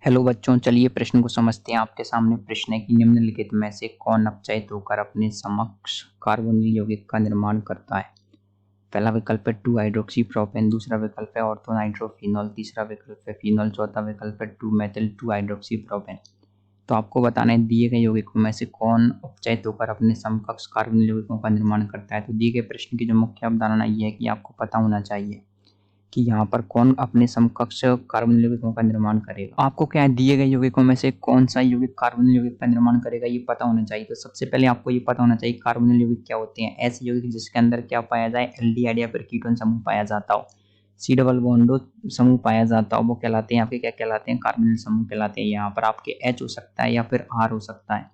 Hello बच्चों, चलिए प्रश्न को समझते हैं। आपके सामने प्रश्न है कि निम्नलिखित में से कौन अपचयित होकर अपने समकक्ष कार्बोनिल यौगिक का निर्माण करता है। पहला विकल्प है 2 हाइड्रोक्सी प्रोपेन, दूसरा विकल्प है ऑर्थो नाइट्रोफिनॉल, तीसरा विकल्प है फिनॉल, चौथा विकल्प है 2 मेथिल 2 हाइड्रोक्सी प्रोपेन। तो आपको बताना है दिए गए यौगिकों में से कौन अपचयित होकर अपने समकक्ष कार्बोनिल यौगिकों का निर्माण करता है। तो दिए गए प्रश्न की जो मुख्य अवधारणा ये है कि आपको पता होना चाहिए कि यहाँ पर कौन अपने समकक्ष कार्बोनिल यौगिकों का निर्माण करेगा। आपको क्या है, दिए गए यौगिकों में से कौन सा यौगिक कार्बोनिल यौगिक का निर्माण करेगा ये पता होना चाहिए। तो सबसे पहले आपको ये पता होना चाहिए कार्बोनिल यौगिक क्या होते हैं। ऐसे यौगिक जिसके अंदर क्या पाया जाए, एल्डिहाइड या फिर कीटोन समूह पाया जाता हो, सी डबल बॉन्ड समूह पाया जाता हो, वो कहलाते हैं आपके क्या कहलाते हैं, कार्बोनिल समूह कहलाते हैं। यहाँ पर आपके H हो सकता है या फिर R हो सकता है।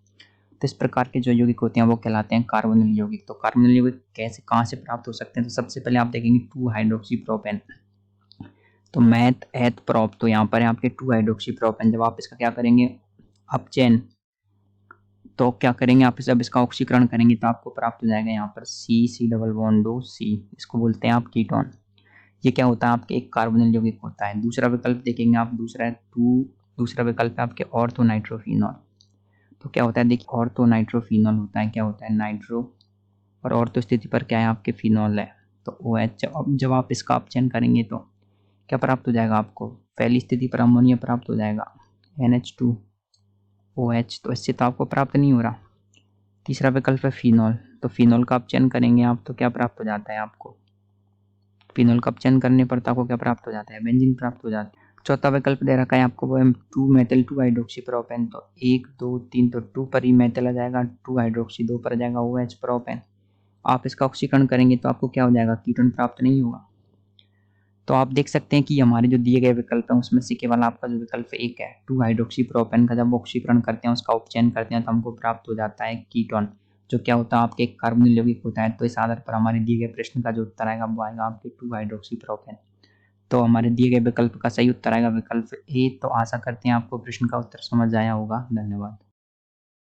तो इस प्रकार के जो यौगिक होते हैं वो कहलाते हैं कार्बोनिल यौगिक। तो कार्बोनिल यौगिक कैसे कहाँ से प्राप्त हो सकते हैं, तो सबसे पहले आप देखेंगे 2 हाइड्रोक्सी प्रोपेन। तो मैथ एथ प्रोप, तो यहाँ पर है आपके 2 हाइड्रोक्सी प्रोपेन। जब आप इसका क्या करेंगे, अपचयन, तो क्या करेंगे आप जब इसका ऑक्सीकरण करेंगे तो आपको प्राप्त हो जाएगा यहाँ पर C double bond O C, इसको बोलते हैं आप कीटोन। ये क्या होता है, आपके एक कार्बोनिल यौगिक होता है। दूसरा विकल्प देखेंगे आप, दूसरा है दूसरा विकल्प है आपके ऑर्थो नाइट्रोफिनॉल। तो क्या होता है, देखिए ऑर्थो नाइट्रोफिनॉल होता है, क्या होता है, नाइट्रो, और ऑर्थो स्थिति पर क्या है आपके फिनॉल है, तो OH। अब जब आप इसका अपचयन करेंगे तो क्या प्राप्त हो जाएगा आपको, पहली स्थिति पर अमोनिया प्राप्त हो जाएगा NH2OH। तो इससे तो आपको प्राप्त नहीं हो रहा। तीसरा विकल्प है फिनॉल, तो फिनॉल का अपचयन करेंगे आप तो क्या प्राप्त हो जाता है आपको, फिनॉल का अपचयन करने पर तो आपको क्या प्राप्त हो जाता है, बेंजीन प्राप्त हो जाता है। चौथा विकल्प दे रखा है आपको, वो है 2 मेथिल 2 हाइड्रोक्सी प्रोपेन। तो 1 2 3, तो 2 पर ही मेथिल आ जाएगा, 2 हाइड्रोक्सी 2 पर आ जाएगा OH प्रोपेन। आप इसका ऑक्सीकरण करेंगे तो आपको क्या हो जाएगा, कीटोन प्राप्त नहीं होगा। तो आप देख सकते हैं कि हमारे जो दिए गए विकल्प हैं उसमें से केवल आपका जो विकल्प एक है 2 हाइड्रोक्सी प्रोपेन का, जब ऑक्सीकरण करते हैं उसका उपचयन करते हैं तो हमको प्राप्त हो जाता है कीटोन, जो क्या होता है आपके एक कार्बोनिल यौगिक होता है। तो इस आधार पर हमारे दिए गए प्रश्न का जो उत्तर आएगा वो आएगा आपके 2 हाइड्रोक्सी प्रोपेन। तो हमारे दिए गए विकल्प का सही उत्तर आएगा विकल्प A। तो आशा करते हैं आपको प्रश्न का उत्तर समझ आया होगा। धन्यवाद।